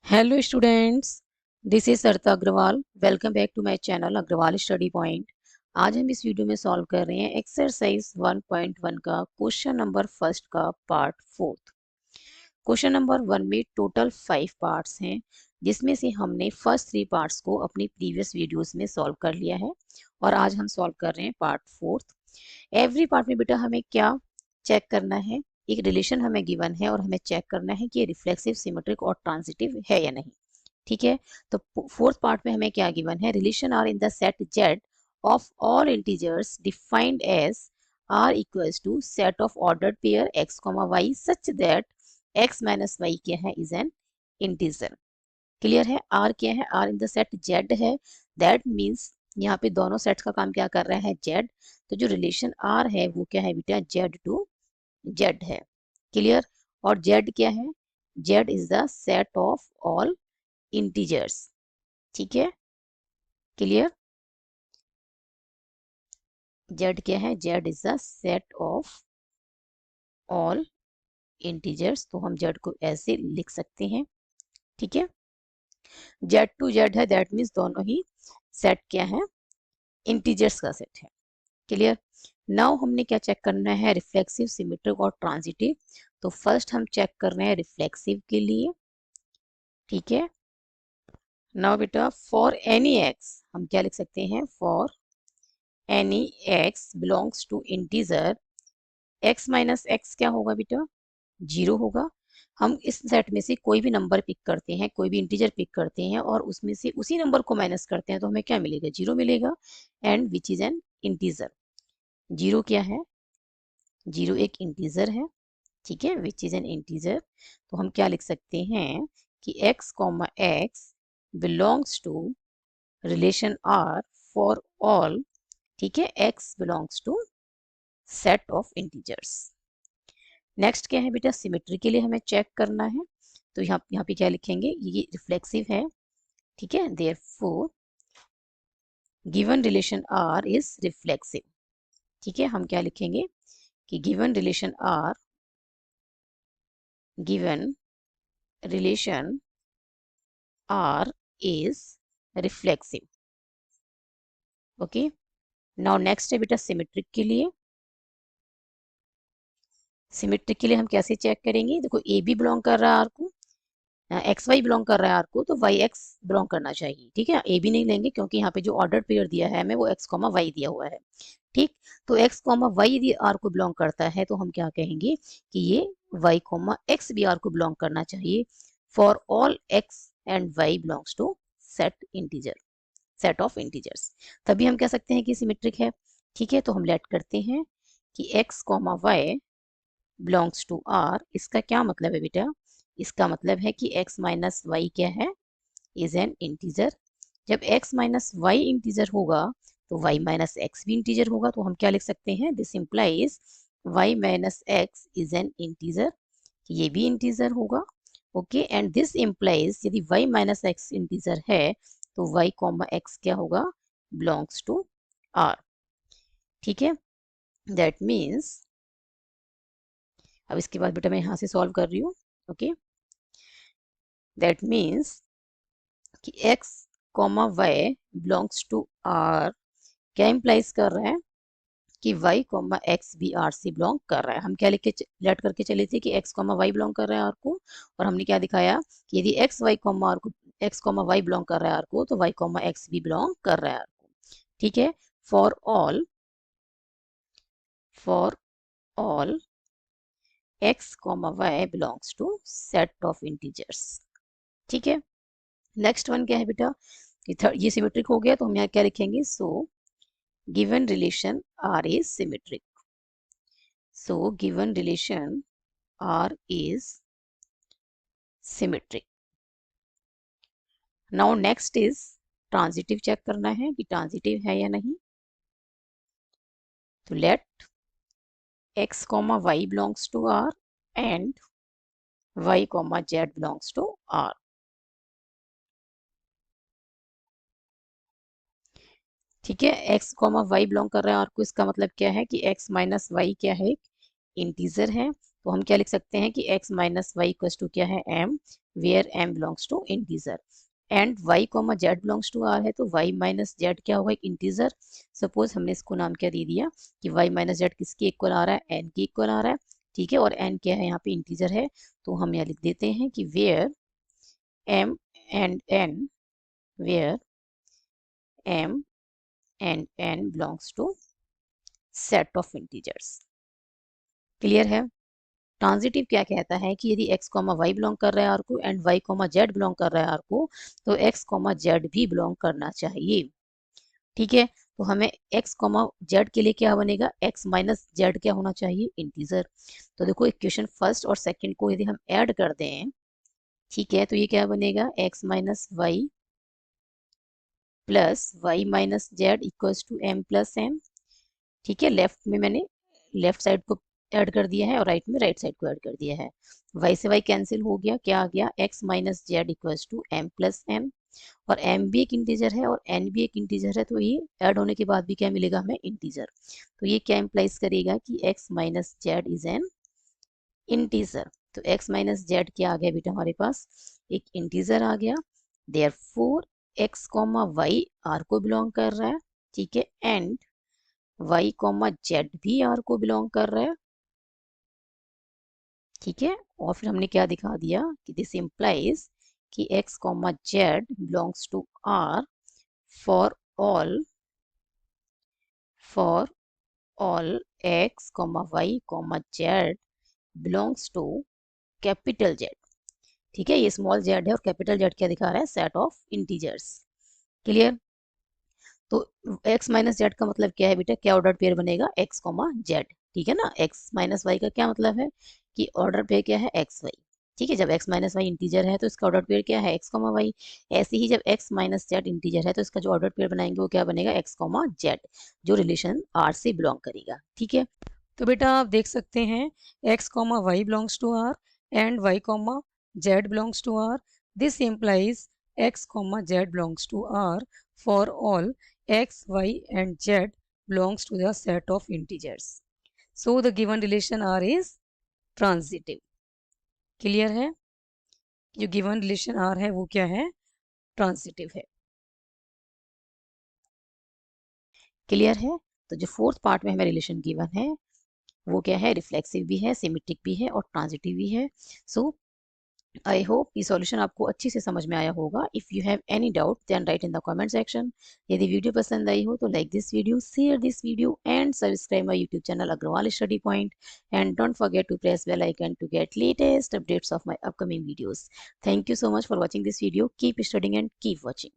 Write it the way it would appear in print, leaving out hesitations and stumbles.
Hello students, this is Sarita Agarwal. Welcome back to my channel Agarwal study point. आज हम इस video में सॉल्व कर रहे हैं एक्सरसाइज 1.1 का क्वेश्चन नंबर फर्स्ट का पार्ट फोर्थ। क्वेश्चन नंबर 1 में टोटल 5 पार्ट्स हैं, जिसमें से हमने फर्स्ट 3 पार्ट्स को अपनी प्रीवियस वीडियोस में सॉल्व कर लिया है और आज हम सॉल्व कर रहे हैं पार्ट फोर्थ। एवरी पार्ट में बेटा हमें क्या चेक करना है, एक रिलेशन हमें गिवन है और हमें चेक करना है कि ये रिफ्लेक्सिव, सिमेट्रिक और ट्रांजिटिव है या नहीं। ठीक है, तो फोर्थ पार्ट में हमें क्या गिवन है, relation r in the set z of all integers defined as r equals to set of ordered pair x comma y such that x minus y क्या है इज एन इंटीजर। क्लियर है, r क्या है, r in the set z है। That means यहाँ पे दोनों sets का काम क्या कर रहा है, जेड। तो जो रिलेशन आर है वो क्या है बेटा, जेड टू जेड है। क्लियर, और जेड क्या है, Z is the set of all integers. ठीक है, क्लियर, जेड क्या है, Z is the set of all integers. तो हम जेड को ऐसे लिख सकते हैं। ठीक है, जेड टू जेड है, दैट मीन्स दोनों ही सेट क्या है, इंटीजर्स का सेट है। क्लियर, नाउ हमने क्या चेक करना है, रिफ्लेक्सिव, सिमेट्रिक और ट्रांजिटिव। तो फर्स्ट हम चेक कर रहे हैं रिफ्लेक्सिव के लिए। ठीक है, नाउ बेटा फॉर एनी एक्स हम क्या लिख सकते हैं, for any x belongs to integer x minus x क्या होगा बेटा, जीरो होगा। हम इस सेट में से कोई भी नंबर पिक करते हैं, कोई भी इंटीजर पिक करते हैं और उसमें से उसी नंबर को माइनस करते हैं तो हमें क्या मिलेगा, जीरो मिलेगा। And which is an integer, zero क्या है, जीरो एक इंटीजर है। ठीक है, विच इज एन इंटीजर। तो हम क्या लिख सकते हैं कि x comma x belongs to relation r for all, ठीक है, x belongs to set of integers. Next क्या है बेटा, सिमेट्री के लिए हमें चेक करना है। तो यहाँ पे क्या लिखेंगे, ये रिफ्लेक्सिव है। ठीक है, therefore given relation r is reflexive. ठीक है, हम क्या लिखेंगे कि given relation r, given relation r is reflexive. Okay, now next है बेटा सिमेट्रिक के लिए। सिमेट्रिक के लिए हम कैसे चेक करेंगे, देखो ए बी बिलोंग कर रहा है आर को, एक्स वाई बिलोंग कर रहा है आर को, तो वाई एक्स बिलोंग करना चाहिए। ठीक है, ए बी नहीं लेंगे क्योंकि यहाँ पे जो ऑर्डर पेयर दिया है हमें वो एक्स कॉमा वाई दिया हुआ है। ठीक, तो एक्स कॉमा वाई यदि आर को बिलोंग करता है तो हम क्या कहेंगे कि ये वाई कॉमा एक्स भी आर को बिलोंग करना चाहिए। For all x and y belongs to set integer, set of integers, तभी हम कह सकते हैं कि सिमेट्रिक है। ठीक है, तो हम लेट करते हैं कि x comma y belongs to r। इसका क्या मतलब है बेटा, इसका मतलब है कि x माइनस वाई क्या है, इज एन इंटीजर। जब x माइनस वाई इंटीजर होगा तो y माइनस एक्स भी इंटीजर होगा। तो हम क्या लिख सकते हैं, this implies y minus x is an integer, ये भी इंटीजर होगा। ओके, एंड दिस इंप्लाइज यदि y माइनस एक्स इंटीजर है तो y कॉमा एक्स क्या होगा, बिलोंग्स टू r। ठीक है, दैट मीन्स, अब इसके बाद बेटा मैं यहाँ से सॉल्व कर रही हूँ। ओके, दैट मीन्स कि x comma y belongs to r क्या इंप्लाइज कर रहा है कि y कॉमा एक्स भी r से बिलोंग कर रहा है। हम क्या लिख के लेट करके चले थे कि x कॉमा वाई बिलोंग कर रहा है r को, और हमने क्या दिखाया कि यदि x y कॉमा r को, x कॉमा वाई बिलोंग कर रहा है r को, तो y कॉमा एक्स भी बिलोंग कर रहा है r को। ठीक है, for all, for all x comma y belongs to set of integers. ठीक है, नेक्स्ट वन क्या है बेटा, ये सिमेट्रिक हो गया तो हम यहाँ क्या लिखेंगे, so given relation r is symmetric. So given relation r is symmetric. Now next is transitive, check करना है कि ट्रांजिटिव है या नहीं। तो let x comma y belongs to r and y comma z belongs to r। ठीक है, x comma y belong कर रहा है r को, इसका मतलब क्या है कि x माइनस वाई क्या है, इंटीजर है। तो हम क्या लिख सकते हैं कि x minus y equal to क्या है, m। Where m belongs to integer and y comma z belongs to r है तो y माइनस z क्या होगा, एक इंटीजर। सपोज हमने इसको नाम क्या दे दिया कि y माइनस z किसके इक्वल आ रहा है, n के इक्वल आ रहा है, ठीक है। और n क्या है, यहाँ पे इंटीजर है, तो हम यहाँ लिख देते हैं कि where m and n, where m and n belongs to set of integers. Clear है। ट्रांजिटिव क्या कहता है कि यदि x कॉमा वाई बिलोंग कर रहा है आर को and y comma Z belong कर रहा है आर को, तो x कॉमा जेड भी बिलोंग करना चाहिए, ठीक है। तो हमें x कॉमा जेड के लिए क्या बनेगा, x माइनस जेड क्या होना चाहिए, इंटीजर। तो देखो इक्वेशन फर्स्ट और सेकंड को यदि हम ऐड कर दें, ठीक है, तो ये क्या बनेगा, x minus y plus y minus z equals to m plus n, ठीक है। लेफ्ट में मैंने लेफ्ट साइड को ऐड कर दिया है और राइट में राइट साइड को ऐड कर दिया है। y से y कैंसिल हो गया, क्या आ गया, x minus z equals to m plus n, और m भी एक इंटीजर है और n भी एक इंटीजर है, तो ये ऐड होने के बाद भी क्या मिलेगा हमें, इंटीजर। तो ये क्या इम्प्लाइज करेगा कि x minus Z is an integer. तो x माइनस जेड क्या आ गया बेटा हमारे पास, एक इंटीजर आ गया। Therefore x comma y R को बिलोंग कर रहा है, ठीक है, एंड y कॉमा जेड भी आर को बिलोंग कर रहा है, ठीक है। और फिर हमने क्या दिखा दिया कि दिस इम्प्लाइज कि x comma z belongs to R for all x comma y comma z belongs to capital Z, ठीक है। ये स्मॉल जेड है और कैपिटल जेड क्या दिखा रहा है, सेट ऑफ इंटीजर्स। क्लियर। तो x माइनस जेड का मतलब क्या है बेटा, क्या ऑर्डर पेयर बनेगा, x कॉमा जेड, ठीक है ना। x माइनस वाई का क्या मतलब है कि ऑर्डर पेयर क्या है, एक्स वाई, ठीक है। जब x माइनस वाई इंटीजर है तो इसका ऑर्डर पेयर क्या है, x कॉमा वाई। ऐसे ही जब x माइनस जेड इंटीजर है तो इसका जो ऑर्डर पेयर बनाएंगे वो क्या बनेगा, x कॉमा जेड, जो रिलेशन r से बिलोंग करेगा, ठीक है। तो बेटा आप देख सकते हैं x comma y belongs to R and y comma z belongs to R. This implies x comma z belongs to R for all x y and z belongs to the set of integers. So the given relation R is transitive. Clear है, जो given relation R है वो क्या है, transitive है। Clear है। तो जो फोर्थ पार्ट में हमें रिलेशन गिवन है वो क्या है, रिफ्लेक्सिव भी है, सिमेट्रिक भी है और ट्रांजिटिव भी है। सो आई होप ये सॉल्यूशन आपको अच्छी से समझ में आया होगा। If you have any doubt then write in the comment section. यदि वीडियो पसंद आई हो तो like this video, share this video and subscribe my YouTube channel Agarwal study Point, and don't forget to press bell icon to get latest updates of my upcoming videos. Thank you so much for watching this video. Keep studying and keep watching.